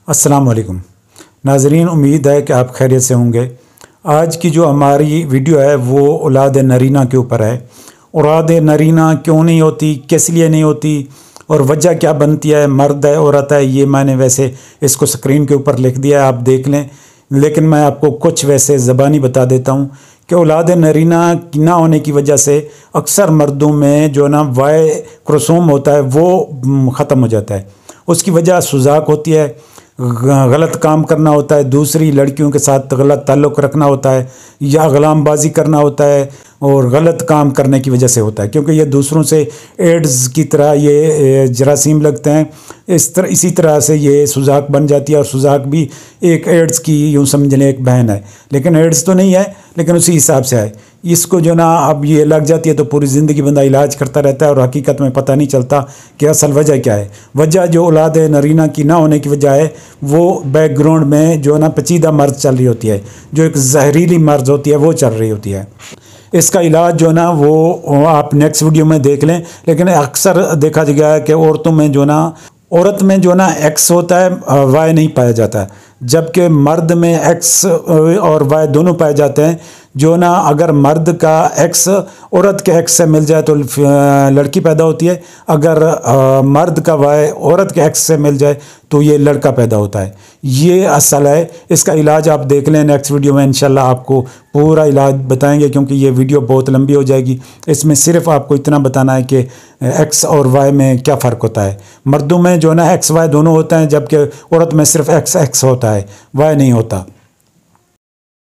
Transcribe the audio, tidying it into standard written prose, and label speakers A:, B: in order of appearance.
A: अस्सलाम वालेकुम नाज़रीन, उम्मीद है कि आप खैरियत से होंगे। आज की जो हमारी वीडियो है वो औलाद नरीना के ऊपर है। औलाद नरीना क्यों नहीं होती, किस लिए नहीं होती और वजह क्या बनती है, मर्द है औरत है, ये मैंने वैसे इसको स्क्रीन के ऊपर लिख दिया है, आप देख लें। लेकिन मैं आपको कुछ वैसे ज़बानी बता देता हूँ कि औलाद नरीना ना होने की वजह से अक्सर मर्दों में जो ना वाई क्रोमोसोम होता है वो ख़त्म हो जाता है। उसकी वजह सुजाक होती है, गलत काम करना होता है, दूसरी लड़कियों के साथ गलत ताल्लुक़ रखना होता है या ग़ुलामबाजी करना होता है और गलत काम करने की वजह से होता है, क्योंकि ये दूसरों से एड्स की तरह ये जरासीम लगते हैं। इसी तरह से ये सुजाक बन जाती है और सुजाक भी एक एड्स की यूँ समझ लें एक बहन है, लेकिन एड्स तो नहीं है, लेकिन उसी हिसाब से है। इसको जो ना अब ये लग जाती है तो पूरी ज़िंदगी बंदा इलाज करता रहता है और हकीकत में पता नहीं चलता कि असल वजह क्या है। वजह जो औलाद नरीना की ना होने की वजह है वो बैकग्राउंड में जो ना पेचीदा मर्ज चल रही होती है, जो एक जहरीली मर्ज होती है वो चल रही होती है। इसका इलाज जो ना वो आप नेक्स्ट वीडियो में देख लें। लेकिन अक्सर देखा गया है कि औरत में जो ना एक्स होता है, वाई नहीं पाया जाता, जबकि मर्द में एक्स और वाई दोनों पाए जाते हैं। जो ना अगर मर्द का एक्स औरत के एक्स से मिल जाए तो लड़की पैदा होती है, अगर मर्द का वाई औरत के एक्स से मिल जाए तो ये लड़का पैदा होता है। ये असल है। इसका इलाज आप देख लें नेक्स्ट वीडियो में, इंशाल्लाह आपको पूरा इलाज बताएंगे, क्योंकि ये वीडियो बहुत लंबी हो जाएगी। इसमें सिर्फ आपको इतना बताना है कि एक्स और वाई में क्या फ़र्क होता है। मर्दों में जो ना एक्स वाई दोनों होते हैं, जबकि औरत में सिर्फ एक्स एक्स होता है, वाई नहीं होता।